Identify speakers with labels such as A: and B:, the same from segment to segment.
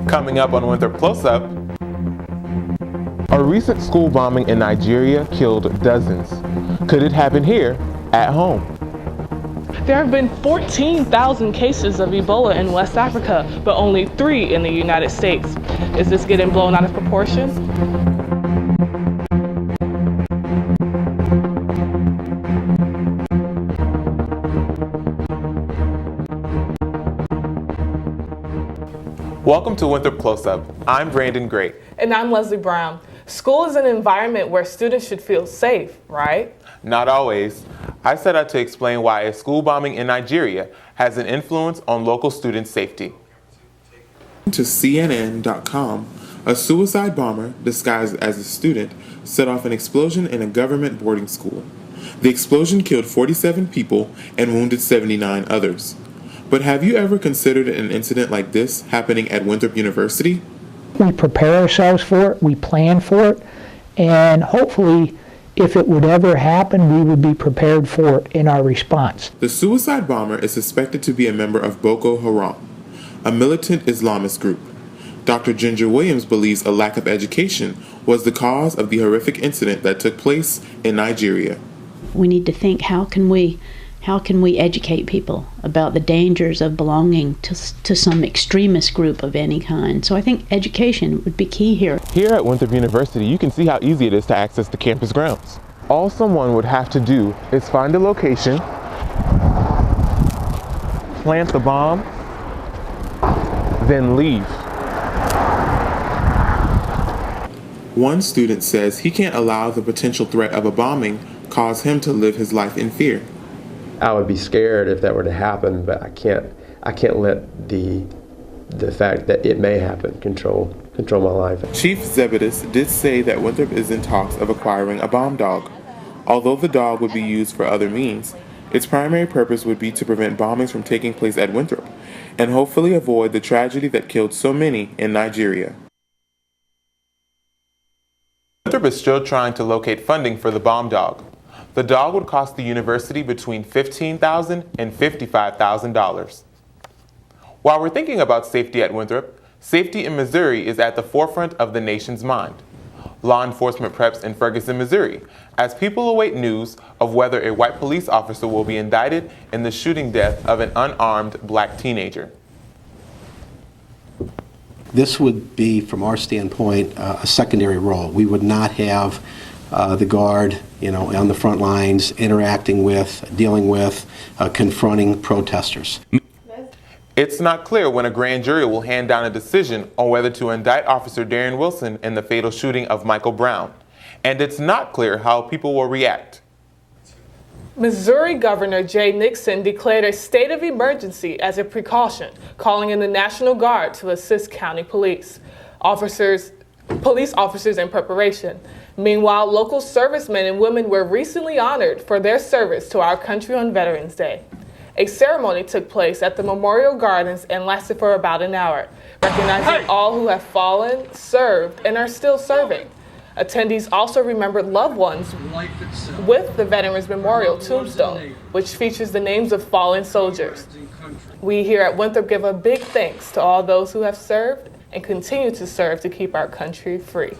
A: Coming up on Winthrop Close Up, a recent school bombing in Nigeria killed dozens. Could it happen here at home?
B: There have been 14,000 cases of Ebola in West Africa, but only 3 in the United States. Is this getting blown out of proportion?
A: Welcome to Winthrop Close Up. I'm Brandon Gray.
B: And I'm Leslie Brown. School is an environment where students should feel safe, right?
A: Not always. I set out to explain why a school bombing in Nigeria has an influence on local student safety.
C: To CNN.com, a suicide bomber disguised as a student set off an explosion in a government boarding school. The explosion killed 47 people and wounded 79 others. But have you ever considered an incident like this happening at Winthrop University?
D: We prepare ourselves for it, we plan for it, and hopefully, if it would ever happen, we would be prepared for it in our response.
C: The suicide bomber is suspected to be a member of Boko Haram, a militant Islamist group. Dr. Ginger Williams believes a lack of education was the cause of the horrific incident that took place in Nigeria.
E: We need to think, how can we educate people about the dangers of belonging to some extremist group of any kind? So I think education would be key here.
A: Here at Winthrop University, you can see how easy it is to access the campus grounds. All someone would have to do is find a location, plant the bomb, then leave.
C: One student says he can't allow the potential threat of a bombing cause him to live his life in fear.
F: I would be scared if that were to happen, but I can't let the fact that it may happen control my life.
C: Chief Zebedis did say that Winthrop is in talks of acquiring a bomb dog. Although the dog would be used for other means, its primary purpose would be to prevent bombings from taking place at Winthrop and hopefully avoid the tragedy that killed so many in Nigeria.
A: Winthrop is still trying to locate funding for the bomb dog. The dog would cost the university between $15,000 and $55,000. While we're thinking about safety at Winthrop, safety in Missouri is at the forefront of the nation's mind. Law enforcement preps in Ferguson, Missouri, as people await news of whether a white police officer will be indicted in the shooting death of an unarmed black teenager.
G: This would be, from our standpoint, a secondary role. We would not have the guard, on the front lines, interacting with, dealing with, confronting protesters.
A: It's not clear when a grand jury will hand down a decision on whether to indict Officer Darren Wilson in the fatal shooting of Michael Brown. And it's not clear how people will react.
B: Missouri Governor Jay Nixon declared a state of emergency as a precaution, calling in the National Guard to assist county police officers in preparation. Meanwhile, local servicemen and women were recently honored for their service to our country on Veterans Day. A ceremony took place at the Memorial Gardens and lasted for about an hour, recognizing all who have fallen, served, and are still serving. Attendees also remembered loved ones with the Veterans Memorial Tombstone, which features the names of fallen soldiers. We here at Winthrop give a big thanks to all those who have served and continue to serve to keep our country free.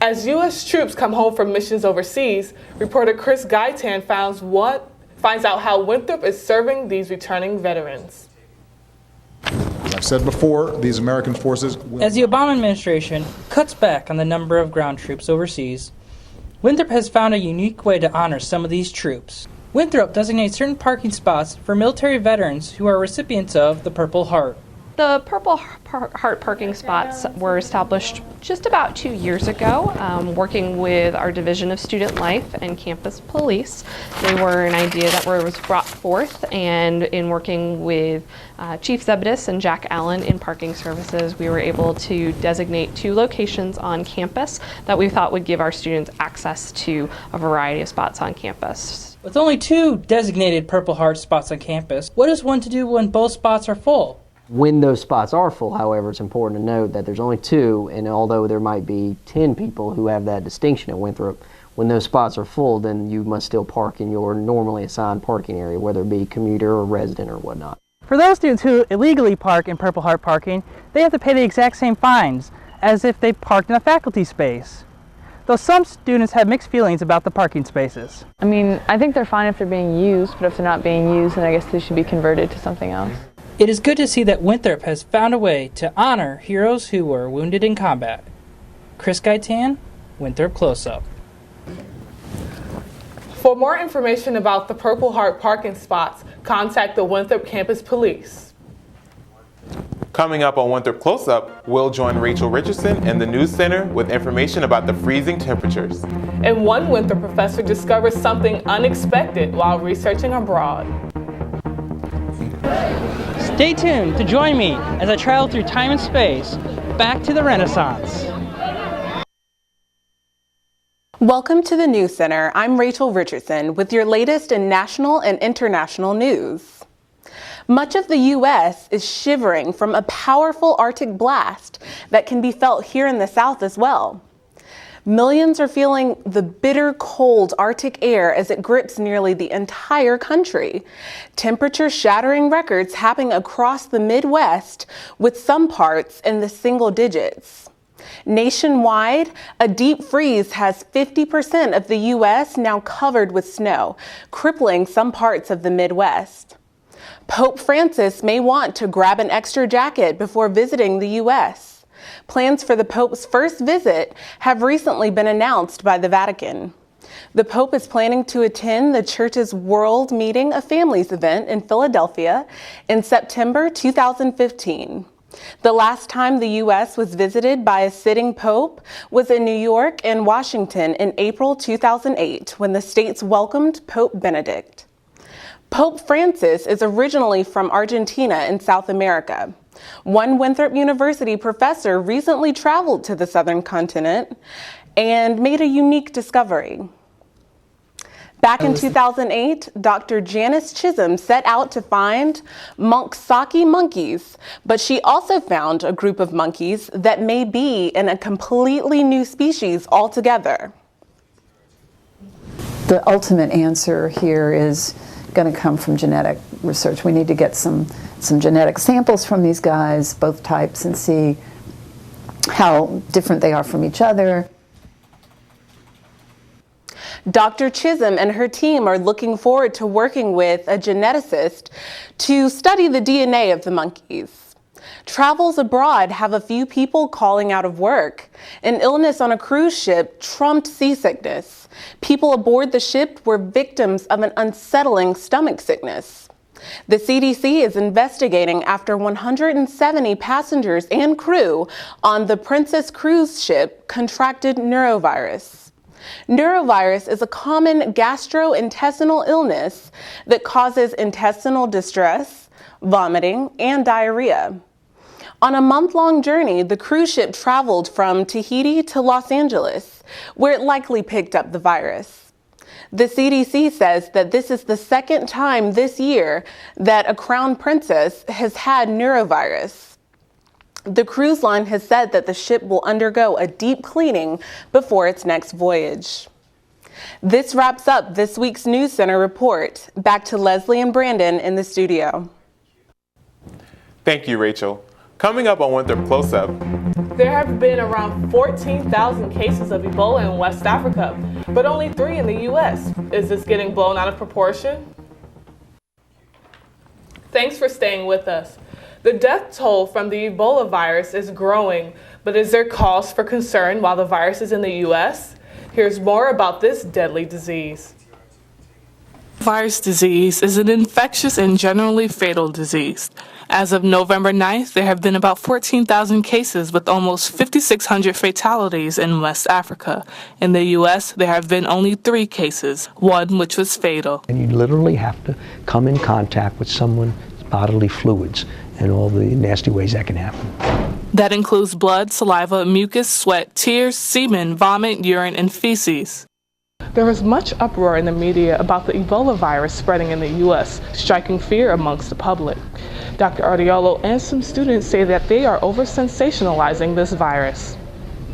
B: As U.S. troops come home from missions overseas, reporter Chris Gaitan finds out how Winthrop is serving these returning veterans.
H: As I've said before, these American forces...
I: As the Obama administration cuts back on the number of ground troops overseas, Winthrop has found a unique way to honor some of these troops. Winthrop designates certain parking spots for military veterans who are recipients of the Purple Heart.
J: The Purple Heart parking spots were established just about 2 years ago, working with our Division of Student Life and Campus Police. They were an idea that was brought forth, and in working with Chief Zebedis and Jack Allen in Parking Services, we were able to designate 2 locations on campus that we thought would give our students access to a variety of spots on campus.
I: With only 2 designated Purple Heart spots on campus, what is one to do when both spots are full?
K: When those spots are full, however, it's important to note that there's only 2, and although there might be 10 people who have that distinction at Winthrop, when those spots are full, then you must still park in your normally assigned parking area, whether it be commuter or resident or whatnot.
I: For those students who illegally park in Purple Heart parking, they have to pay the exact same fines as if they parked in a faculty space. Though some students have mixed feelings about the parking spaces.
L: I mean, I think they're fine if they're being used, but if they're not being used, then I guess they should be converted to something else.
I: It is good to see that Winthrop has found a way to honor heroes who were wounded in combat. Chris Gaitan, Winthrop Close Up.
B: For more information about the Purple Heart parking spots, contact the Winthrop Campus Police.
A: Coming up on Winthrop Close Up, we'll join Rachel Richardson in the News Center with information about the freezing temperatures.
B: And one Winthrop professor discovers something unexpected while researching abroad.
I: Stay tuned to join me as I travel through time and space, back to the Renaissance.
M: Welcome to the News Center. I'm Rachel Richardson with your latest in national and international news. Much of the U.S. is shivering from a powerful Arctic blast that can be felt here in the South as well. Millions are feeling the bitter cold Arctic air as it grips nearly the entire country. Temperature-shattering records happening across the Midwest, with some parts in the single digits. Nationwide, a deep freeze has 50% of the U.S. now covered with snow, crippling some parts of the Midwest. Pope Francis may want to grab an extra jacket before visiting the U.S. Plans for the Pope's first visit have recently been announced by the Vatican. The Pope is planning to attend the Church's World Meeting of Families event in Philadelphia in September 2015. The last time the U.S. was visited by a sitting pope was in New York and Washington in April 2008, when the states welcomed Pope Benedict. Pope Francis is originally from Argentina in South America. One Winthrop University professor recently traveled to the southern continent and made a unique discovery. Back in 2008, Dr. Janice Chisholm set out to find Monksaki monkeys, but she also found a group of monkeys that may be in a completely new species altogether.
N: The ultimate answer here is going to come from genetic research. We need to get some genetic samples from these guys, both types, and see how different they are from each other.
M: Dr. Chisholm and her team are looking forward to working with a geneticist to study the DNA of the monkeys. Travels abroad have a few people calling out of work. An illness on a cruise ship trumped seasickness. People aboard the ship were victims of an unsettling stomach sickness. The CDC is investigating after 170 passengers and crew on the Princess cruise ship contracted neurovirus. Neurovirus is a common gastrointestinal illness that causes intestinal distress, vomiting, and diarrhea. On a month-long journey, the cruise ship traveled from Tahiti to Los Angeles, where it likely picked up the virus. The CDC says that this is the second time this year that a crown princess has had neurovirus. The cruise line has said that the ship will undergo a deep cleaning before its next voyage. This wraps up this week's News Center report. Back to Leslie and Brandon in the studio.
A: Thank you, Rachel. Coming up on Winthrop Close Up.
B: There have been around 14,000 cases of Ebola in West Africa, but only 3 in the U.S. Is this getting blown out of proportion? Thanks for staying with us. The death toll from the Ebola virus is growing, but is there cause for concern while the virus is in the U.S.? Here's more about this deadly disease. Virus disease is an infectious and generally fatal disease. As of November 9th, there have been about 14,000 cases with almost 5,600 fatalities in West Africa. In the U.S., there have been only 3 cases, one which was fatal.
O: And you literally have to come in contact with someone's bodily fluids and all the nasty ways that can happen.
B: That includes blood, saliva, mucus, sweat, tears, semen, vomit, urine, and feces. There was much uproar in the media about the Ebola virus spreading in the U.S., striking fear amongst the public. Dr. Ardiolo and some students say that they are over-sensationalizing this virus.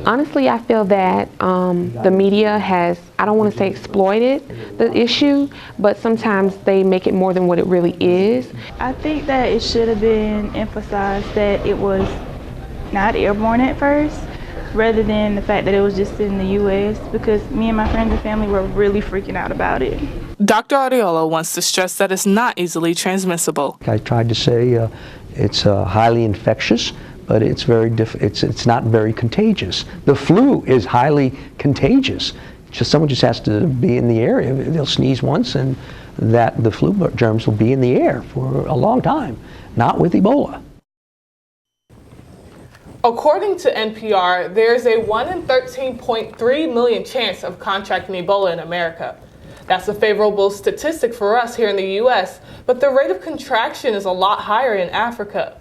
P: Honestly, I feel that the media has, I don't want to say exploited the issue, but sometimes they make it more than what it really is.
Q: I think that it should have been emphasized that it was not airborne at first, rather than the fact that it was just in the U.S., because me and my friends and family were really freaking out about it.
B: Dr. Ariola wants to stress that it's not easily transmissible.
O: I tried to say it's highly infectious, but it's it's not very contagious. The flu is highly contagious. Someone just has to be in the area. They'll sneeze once, and the flu germs will be in the air for a long time. Not with Ebola.
B: According to NPR, there's a 1 in 13.3 million chance of contracting Ebola in America. That's a favorable statistic for us here in the U.S., but the rate of contraction is a lot higher in Africa.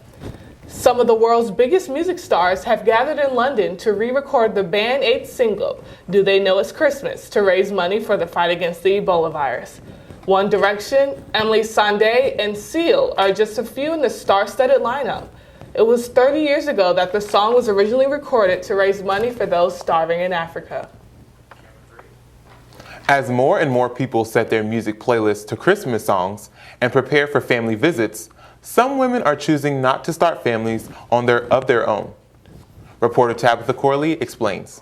B: Some of the world's biggest music stars have gathered in London to re-record the Band 8 single, Do They Know It's Christmas, to raise money for the fight against the Ebola virus. One Direction, Emily Sandé, and Seal are just a few in the star-studded lineup. It was 30 years ago that the song was originally recorded to raise money for those starving in Africa.
A: As more and more people set their music playlists to Christmas songs and prepare for family visits, some women are choosing not to start families of their own. Reporter Tabitha Corley explains.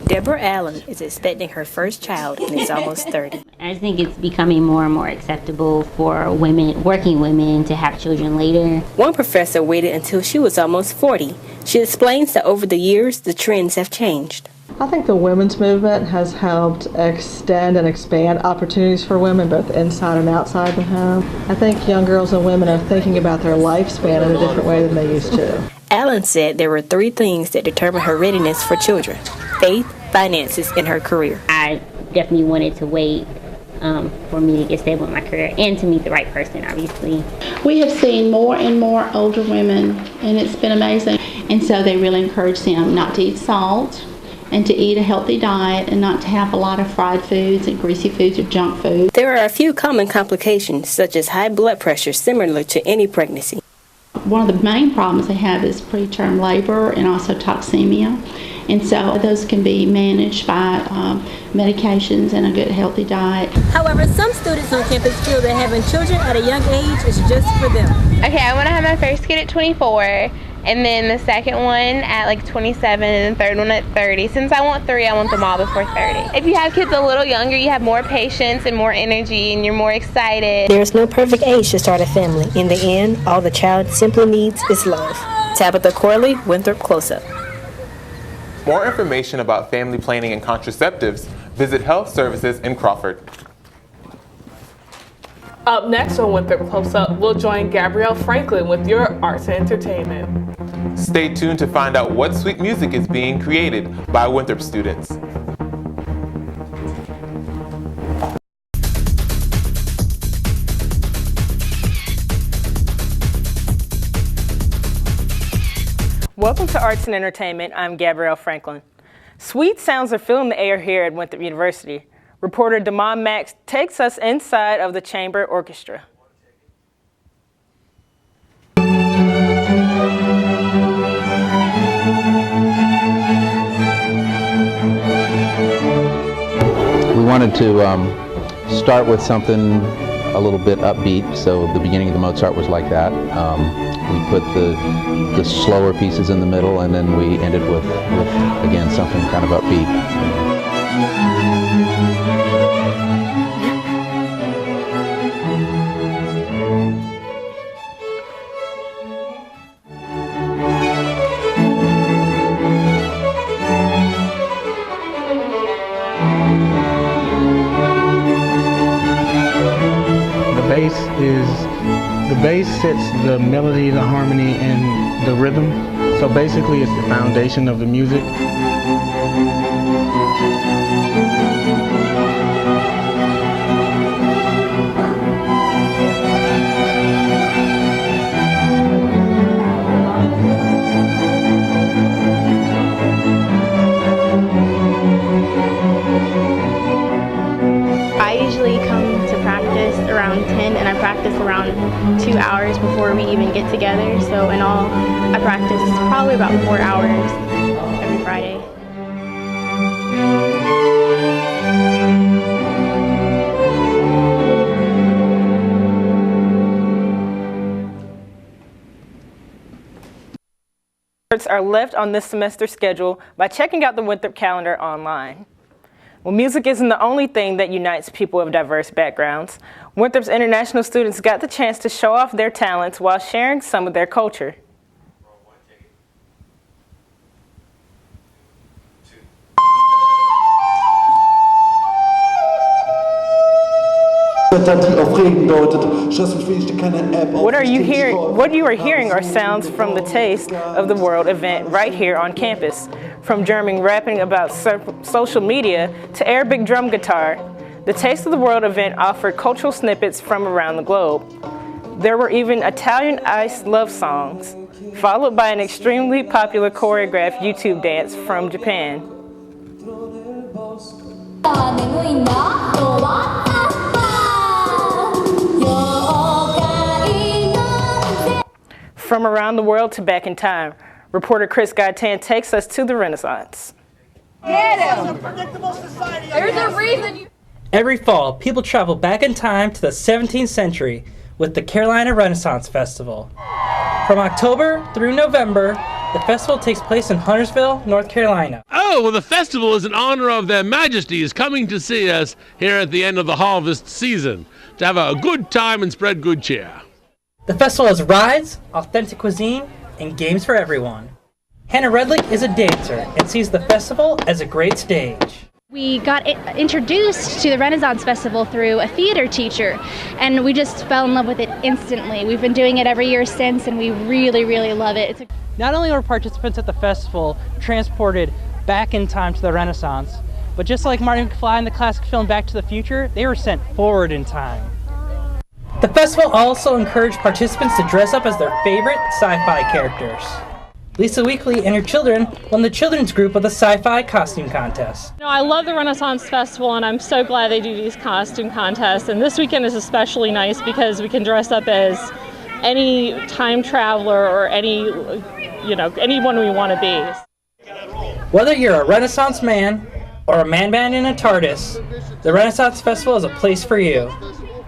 R: Deborah Allen is expecting her first child and is almost 30.
S: I think it's becoming more and more acceptable for women, working women, to have children later.
R: One professor waited until she was almost 40. She explains that over the years, the trends have changed.
T: I think the women's movement has helped extend and expand opportunities for women both inside and outside the home. I think young girls and women are thinking about their lifespan in a different way than they used to.
R: Allen said there were 3 things that determined her readiness for children: faith, finances, and her career.
S: I definitely wanted to wait for me to get stable in my career and to meet the right person, obviously.
U: We have seen more and more older women, and it's been amazing. And so they really encourage them not to eat salt and to eat a healthy diet and not to have a lot of fried foods and greasy foods or junk food.
R: There are a few common complications, such as high blood pressure, similar to any pregnancy.
U: One of the main problems they have is preterm labor and also toxemia. And so those can be managed by medications and a good healthy diet.
R: However, some students on campus feel that having children at a young age is just for them.
V: Okay, I want to have my first kid at 24, and then the second one at like 27, and the third one at 30. Since I want 3, I want them all before 30. If you have kids a little younger, you have more patience and more energy, and you're more excited.
R: There is no perfect age to start a family. In the end, all the child simply needs is love. Tabitha Corley, Winthrop Close Up.
A: More information about family planning and contraceptives, visit Health Services in Crawford.
B: Up next on Winthrop Close Up, we'll join Gabrielle Franklin with your arts and entertainment.
A: Stay tuned to find out what sweet music is being created by Winthrop students.
W: Welcome to Arts and Entertainment. I'm Gabrielle Franklin. Sweet sounds are filling the air here at Winthrop University. Reporter Damon Max takes us inside of the chamber orchestra.
X: We wanted to start with something a little bit upbeat, so the beginning of the Mozart was like that. We put the slower pieces in the middle, and then we ended with again, something kind of upbeat.
Y: The bass sets the melody, the harmony, and the rhythm. So basically it's the foundation of the music.
V: I usually come to practice around 10, and I practice around 2 hours before we even get together. So in all, I practice probably about 4 hours every
W: Are left on this semester's schedule by checking out the Winthrop calendar online. Well, music isn't the only thing that unites people of diverse backgrounds. Winthrop's international students got the chance to show off their talents while sharing some of their culture. What you are hearing are sounds from the Taste of the World event right here on campus. From German rapping about social media to Arabic drum guitar, the Taste of the World event offered cultural snippets from around the globe. There were even Italian ice love songs, followed by an extremely popular choreographed YouTube dance from Japan. From around the world to back in time, reporter Chris Gaitan takes us to the Renaissance.
C: Get him! There's a reason.
I: Every fall, people travel back in time to the 17th century with the Carolina Renaissance Festival. From October through November, the festival takes place in Huntersville, North Carolina.
D: Oh, well, the festival is in honor of their majesties coming to see us here at the end of the harvest season to have a good time and spread good cheer.
I: The festival has rides, authentic cuisine, and games for everyone. Hannah Redlick is a dancer and sees the festival as a great stage.
E: We got introduced to the Renaissance Festival through a theater teacher, and we just fell in love with it instantly. We've been doing it every year since, and we really, really love it.
I: Not only were participants at the festival transported back in time to the Renaissance, but just like Marty McFly in the classic film Back to the Future, they were sent forward in time. The festival also encouraged participants to dress up as their favorite sci-fi characters. Lisa Weekly and her children won the children's group of the sci-fi costume contest.
F: I love the Renaissance Festival, and I'm so glad they do these costume contests. And this weekend is especially nice because we can dress up as any time traveler or anyone we want to be.
I: Whether you're a Renaissance man or a man in a TARDIS, the Renaissance Festival is a place for you.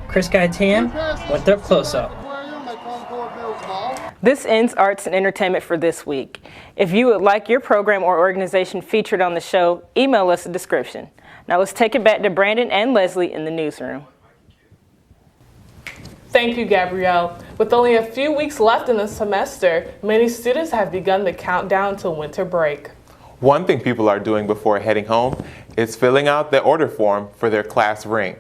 I: Chris Gaitan, Winthrop Close Up.
W: This ends arts and entertainment for this week. If you would like your program or organization featured on the show, email us a description. Now let's take it back to Brandon and Leslie in the newsroom.
B: Thank you, Gabrielle. With only a few weeks left in the semester, many students have begun the countdown to winter break.
A: One thing people are doing before heading home is filling out the order form for their class ring.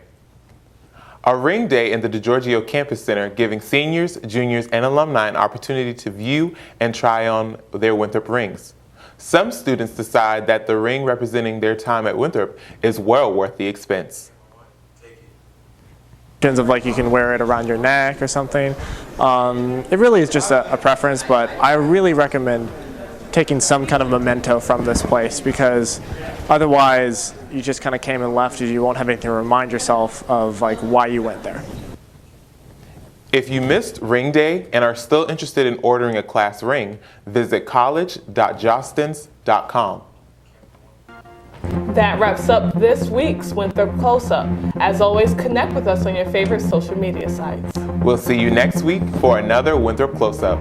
A: A ring day in the DeGiorgio Campus Center giving seniors, juniors, and alumni an opportunity to view and try on their Winthrop rings. Some students decide that the ring representing their time at Winthrop is well worth the expense.
G: Of like you can wear it around your neck or something. It really is just a preference, but I really recommend taking some kind of memento from this place because otherwise you just kind of came and left and you won't have anything to remind yourself of like why you went there.
A: If you missed Ring Day and are still interested in ordering a class ring, visit college.jostens.com.
B: That wraps up this week's Winthrop Close Up. As always, connect with us on your favorite social media sites.
A: We'll see you next week for another Winthrop Close Up.